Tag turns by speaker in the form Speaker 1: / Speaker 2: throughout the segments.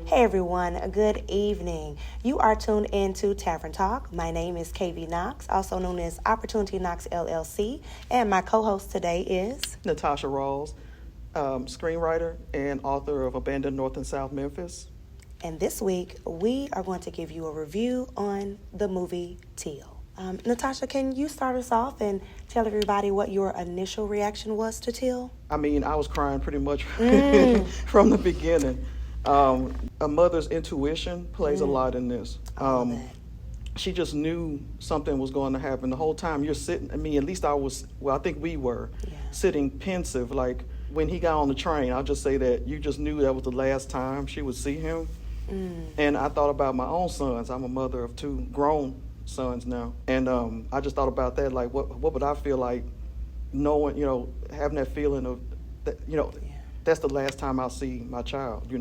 Speaker 1: Hey everyone, good evening. You are tuned into Tavern Talk. My name is KV Knox, also known as Opportunity Knox LLC, and my co-host today is
Speaker 2: Natasha Rawls, screenwriter and author of Abandoned North and South Memphis.
Speaker 1: And this week we are going to give you a review on the movie Till. Natasha, can you start us off and tell everybody what your initial reaction was to Till?
Speaker 2: I mean, I was crying pretty much from the beginning. A mother's intuition plays a lot in this. She just knew something was going to happen. The whole time you're sitting, at least I was, I think we were sitting pensive. Like when he got on the train, I'll just say that you just knew that was the last time she would see him. And I thought about my own sons. I'm a mother of two grown sons now. And I just thought about that, like what would I feel like knowing, having that feeling of, that, that's the last time I'll see my child,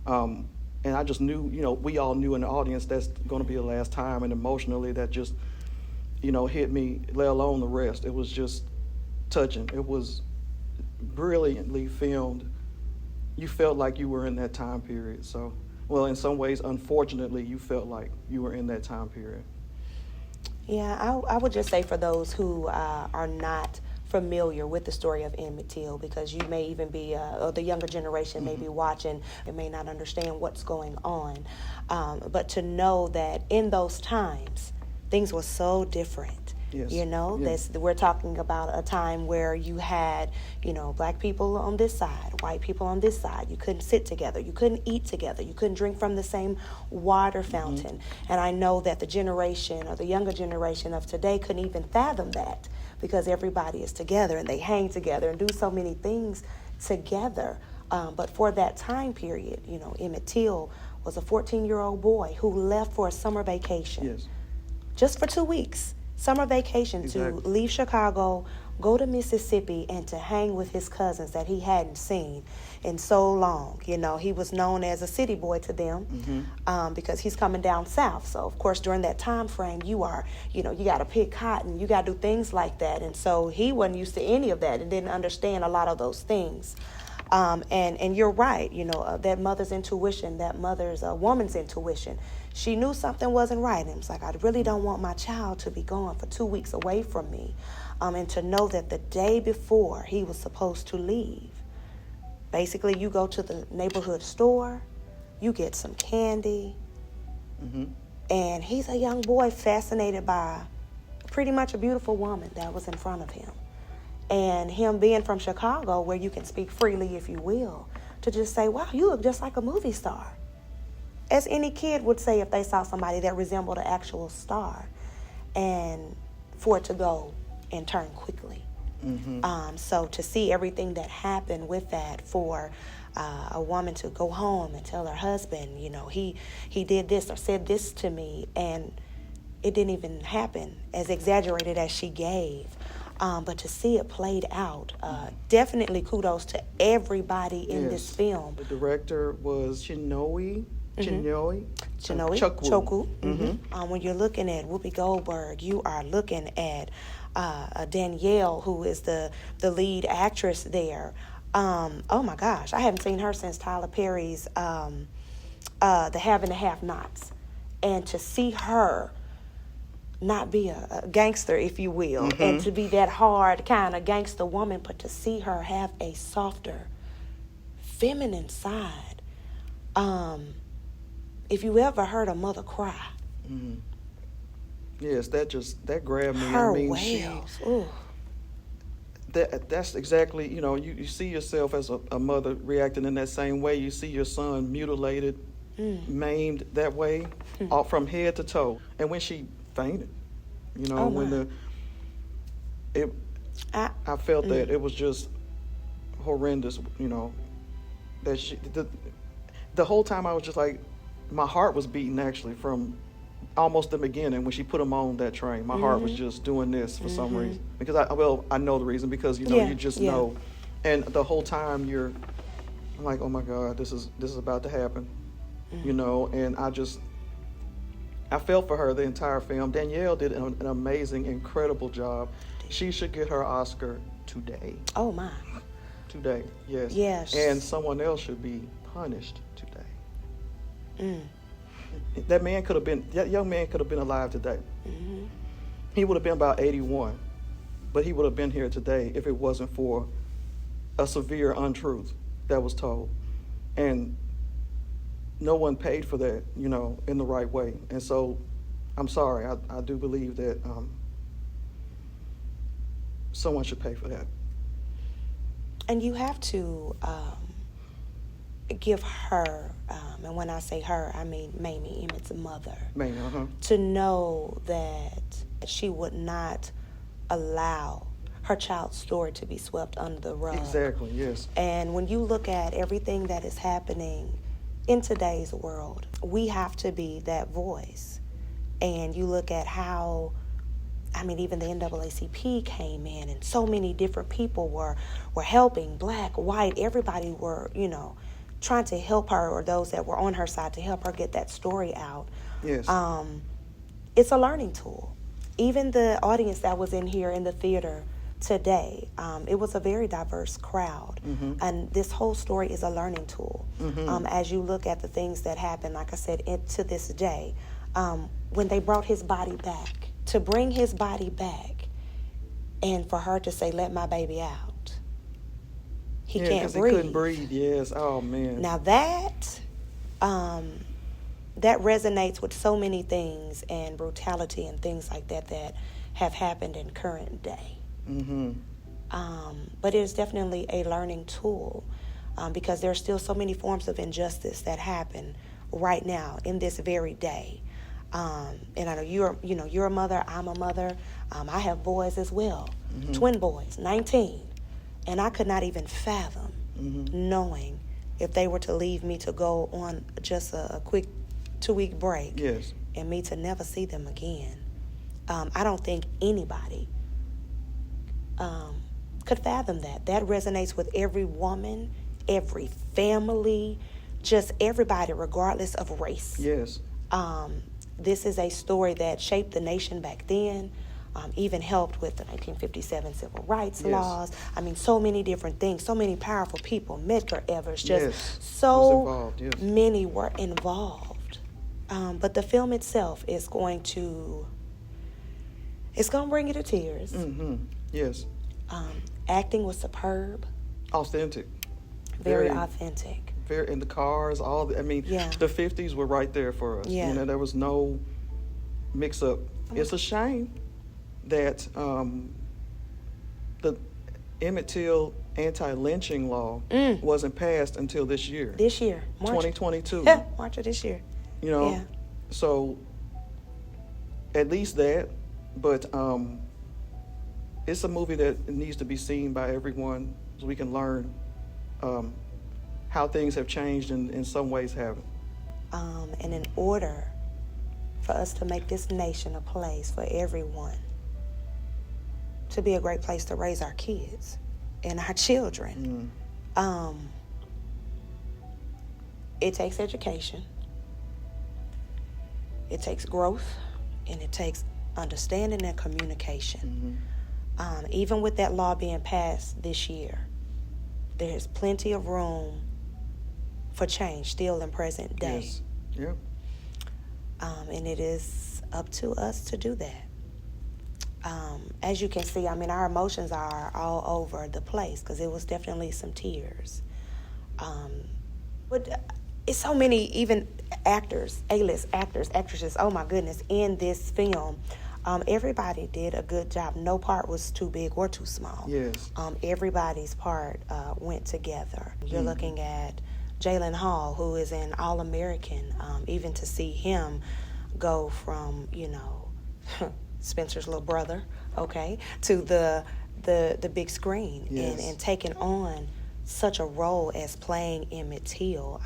Speaker 2: And I just knew, we all knew in the audience that's going to be the last time. And emotionally that just, hit me, let alone the rest. It was just touching. It was brilliantly filmed. You felt like you were in that time period. So, well, in some ways, unfortunately, you felt like you were in that time period.
Speaker 1: Yeah, I would just say for those who are not familiar with the story of Emmett Till, because you may even be, or the younger generation may be watching and may not understand what's going on. But to know that in those times, things were so different.
Speaker 2: Yes.
Speaker 1: We're talking about a time where you had, black people on this side, white people on this side. You couldn't sit together. You couldn't eat together. You couldn't drink from the same water fountain. And I know that the generation or the younger generation of today couldn't even fathom that, because everybody is together and they hang together and do so many things together. But for that time period, Emmett Till was a 14-year-old boy who left for a summer vacation.
Speaker 2: Yes.
Speaker 1: Just for 2 weeks. Summer vacation.
Speaker 2: Exactly.
Speaker 1: To leave Chicago, go to Mississippi, and to hang with his cousins that he hadn't seen in so long. He was known as a city boy to them because he's coming down south. So, of course, during that time frame, you got to pick cotton, you got to do things like that. And so he wasn't used to any of that and didn't understand a lot of those things. And you're right, that mother's intuition, that mother's woman's intuition. She knew something wasn't right. And it was like, I really don't want my child to be gone for 2 weeks away from me. And to know that the day before he was supposed to leave, basically you go to the neighborhood store, you get some candy, and he's a young boy fascinated by pretty much a beautiful woman that was in front of him. And him being from Chicago, where you can speak freely, if you will, to just say, wow, you look just like a movie star. As any kid would say if they saw somebody that resembled an actual star. And for it to go and turn quickly. So to see everything that happened with that, for a woman to go home and tell her husband, he did this or said this to me, and it didn't even happen as exaggerated as she gave. But to see it played out, definitely kudos to everybody in this film.
Speaker 2: The director was Chinonye
Speaker 1: Chukwu. When you're looking at Whoopi Goldberg, you are looking at Danielle, who is the lead actress there. Oh my gosh, I haven't seen her since Tyler Perry's The Have and the Have-Nots. And to see her not be a gangster, if you will, and to be that hard kind of gangster woman, but to see her have a softer, feminine side. If you ever heard a mother cry.
Speaker 2: Yes, that grabbed me.
Speaker 1: Her wails.
Speaker 2: That's exactly, you see yourself as a mother reacting in that same way. You see your son mutilated, maimed that way, all from head to toe. And when she fainted, I felt that it was just horrendous, that the whole time I was just like, my heart was beating actually from almost the beginning when she put him on that train. My heart was just doing this for some reason, because I know the reason, because you just know, and the whole time I'm like, oh my God, this is about to happen, and I felt for her the entire film. Danielle did an amazing, incredible job. She should get her Oscar today.
Speaker 1: Oh my.
Speaker 2: Today, yes.
Speaker 1: Yes.
Speaker 2: And someone else should be punished today. That young man could have been alive today.
Speaker 1: Mm-hmm.
Speaker 2: He would have been about 81, but he would have been here today if it wasn't for a severe untruth that was told. And no one paid for that, in the right way. And so I'm sorry, I do believe that someone should pay for that.
Speaker 1: And you have to give her, and when I say her, I mean Mamie, Emmett's mother, to know that she would not allow her child's story to be swept under the rug.
Speaker 2: Exactly, yes.
Speaker 1: And when you look at everything that is happening in today's world, we have to be that voice. And you look at how, even the NAACP came in, and so many different people were helping, black, white, everybody were, trying to help her, or those that were on her side to help her get that story out.
Speaker 2: Yes.
Speaker 1: It's a learning tool. Even the audience that was in here in the theater today, it was a very diverse crowd.
Speaker 2: Mm-hmm.
Speaker 1: And this whole story is a learning tool.
Speaker 2: Mm-hmm.
Speaker 1: As you look at the things that happened, like I said, to this day, when they brought his body back, to bring his body back, and for her to say, "Let my baby out." He can't breathe.
Speaker 2: He couldn't breathe, yes. Oh, man.
Speaker 1: Now that resonates with so many things and brutality and things like that have happened in current day.
Speaker 2: Mm-hmm.
Speaker 1: But it is definitely a learning tool because there are still so many forms of injustice that happen right now in this very day. And I know you're a mother. I'm a mother. I have boys as well, twin boys, 19. And I could not even fathom knowing if they were to leave me to go on just a quick 2-week break,
Speaker 2: yes,
Speaker 1: and me to never see them again. I don't think anybody could fathom that. That resonates with every woman, every family, just everybody, regardless of race.
Speaker 2: Yes.
Speaker 1: This is a story that shaped the nation back then. Even helped with the 1957 civil rights laws. So many different things, so many powerful people, Medgar Evers, many were involved. But the film itself is going to bring you to tears.
Speaker 2: Mm-hmm. Yes.
Speaker 1: Acting was superb.
Speaker 2: Authentic.
Speaker 1: Very authentic.
Speaker 2: In the cars, the 50s were right there for us.
Speaker 1: Yeah.
Speaker 2: There was no mix-up. It's a shame that the Emmett Till anti-lynching law wasn't passed until this year.
Speaker 1: This year, March
Speaker 2: 2022.
Speaker 1: March of this year.
Speaker 2: So at least that, but it's a movie that needs to be seen by everyone so we can learn how things have changed and in some ways haven't.
Speaker 1: And in order for us to make this nation a place for everyone, to be a great place to raise our kids and our children. It takes education, it takes growth, and it takes understanding and communication. Even with that law being passed this year, there's plenty of room for change still in present day.
Speaker 2: Yes. Yep.
Speaker 1: And it is up to us to do that. As you can see, our emotions are all over the place because it was definitely some tears. But it's so many, even actors, A-list actors, actresses, oh my goodness, in this film. Everybody did a good job. No part was too big or too small.
Speaker 2: Yes.
Speaker 1: Everybody's part went together. You're looking at Jalen Hall, who is an All-American. Even to see him go from, Spencer's little brother, to the big screen,
Speaker 2: yes,
Speaker 1: and taking on such a role as playing Emmett Till.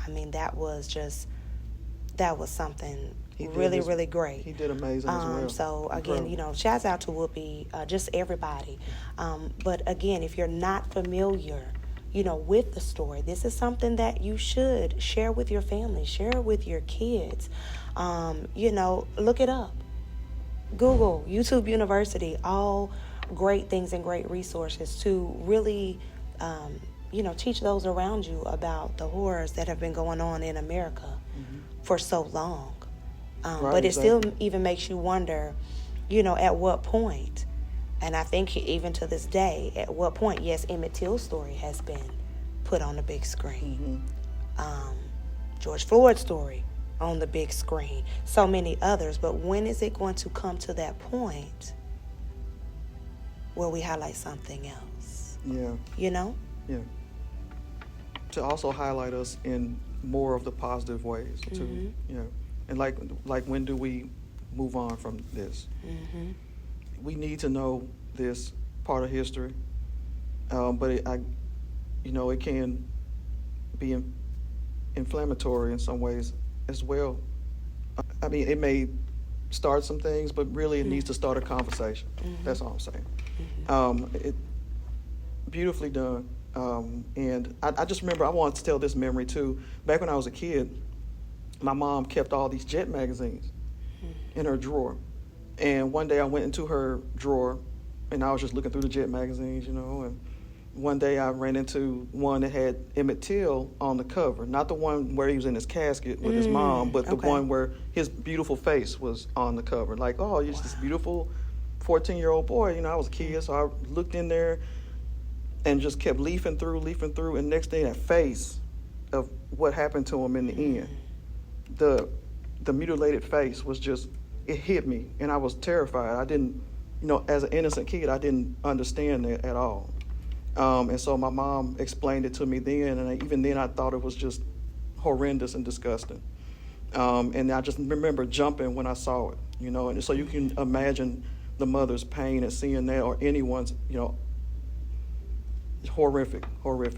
Speaker 1: that was something really great.
Speaker 2: He did amazing as well.
Speaker 1: So again, shouts out to Whoopi, just everybody. But again, if you're not familiar, with the story, this is something that you should share with your family, share with your kids. Look it up. Google, YouTube University, all great things and great resources to really, teach those around you about the horrors that have been going on in America for so long.
Speaker 2: Right,
Speaker 1: But it
Speaker 2: exactly.
Speaker 1: still even makes you wonder, you know, at what point, and I think even to this day, at what point, yes, Emmett Till's story has been put on the big screen. George Floyd's story on the big screen. So many others. But when is it going to come to that point where we highlight something else?
Speaker 2: Yeah.
Speaker 1: You know?
Speaker 2: Yeah. To also highlight us in more of the positive ways too. Yeah. And like when do we move on from this? We need to know this part of history, but it can be inflammatory in some ways as well. I mean, it may start some things, but really it needs to start a conversation. That's all I'm saying. It beautifully done. And I just remember, I wanted to tell this memory too. Back when I was a kid, my mom kept all these Jet magazines in her drawer. And one day I went into her drawer and I was just looking through the Jet magazines, you know, and one day I ran into one that had Emmett Till on the cover. Not the one where he was in his casket with his mom, but the one where his beautiful face was on the cover. Like, oh, you're just this beautiful 14-year-old boy. You know, I was a kid, so I looked in there and just kept leafing through, and next thing, that face of what happened to him in the end. The mutilated face was just, it hit me, and I was terrified. I didn't, you know, as an innocent kid, I didn't understand that at all. And so my mom explained it to me then, and even then I thought it was just horrendous and disgusting. And I just remember jumping when I saw it, you know, and so you can imagine the mother's pain at seeing that, or anyone's, you know, horrific.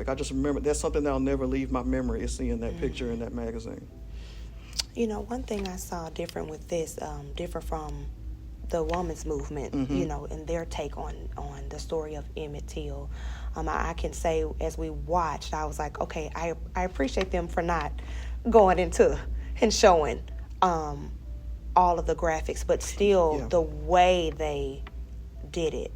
Speaker 2: I just remember, that's something that'll never leave my memory, is seeing that picture in that magazine. You
Speaker 1: know, one thing I saw different with this, different from the women's movement, you know, and their take on the story of Emmett Till. I can say, as we watched, I was like, okay, I appreciate them for not going into and showing all of the graphics, but still the way they did it.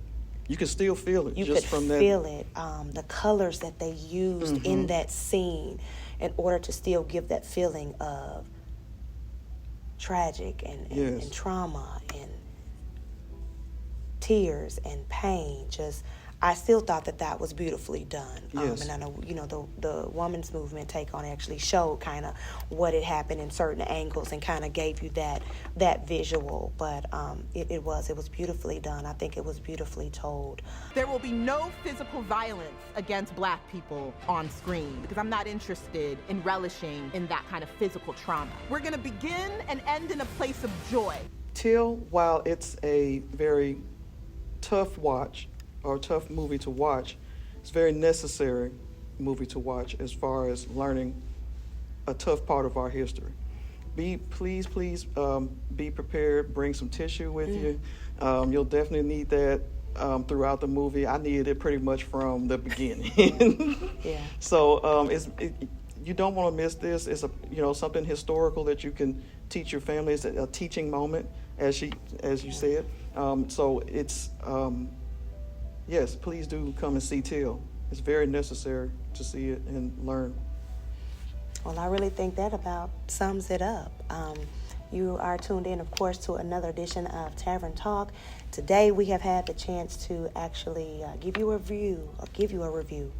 Speaker 2: You can still feel it.
Speaker 1: You
Speaker 2: just
Speaker 1: could
Speaker 2: from
Speaker 1: feel it. The colors that they used in that scene in order to still give that feeling of tragic and trauma and tears and pain. Just, I still thought that was beautifully done. And I know, you know, the women's movement take on it actually showed kind of what had happened in certain angles and kind of gave you that visual. But it was beautifully done. I think it was beautifully told.
Speaker 3: There will be no physical violence against Black people on screen, because I'm not interested in relishing in that kind of physical trauma. We're going to begin and end in a place of joy.
Speaker 2: Till, while it's a very tough watch, or tough movie to watch, it's a very necessary movie to watch as far as learning a tough part of our history. Please be prepared. Bring some tissue with you. You'll definitely need that throughout the movie. I needed it pretty much from the beginning. So you don't want to miss this. It's something historical that you can teach your family. It's a teaching moment, as you said. So it's. Yes, please do come and see Till. It's very necessary to see it and learn.
Speaker 1: Well, I really think that about sums it up. You are tuned in, of course, to another edition of Tavern Talk. Today we have had the chance to actually give you a review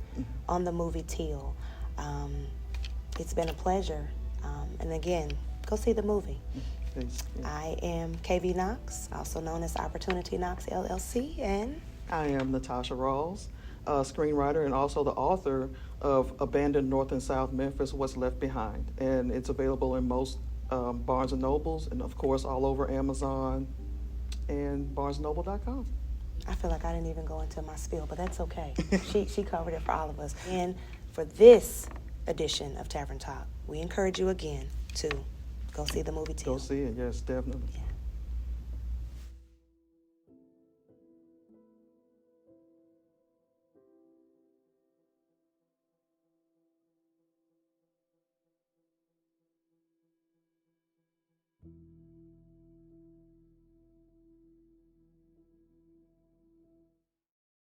Speaker 1: on the movie Till. It's been a pleasure. And again, go see the movie.
Speaker 2: Thanks.
Speaker 1: I am KV Knox, also known as Opportunity Knox LLC, and
Speaker 2: I am Natasha Rawls, screenwriter and also the author of Abandoned North and South Memphis, What's Left Behind. And it's available in most Barnes & Nobles, and of course all over Amazon and barnesandnoble.com.
Speaker 1: I feel like I didn't even go into my spiel, but that's okay. She covered it for all of us. And for this edition of Tavern Talk, we encourage you again to go see the movie Till.
Speaker 2: Go see it, yes, definitely.
Speaker 1: Yeah.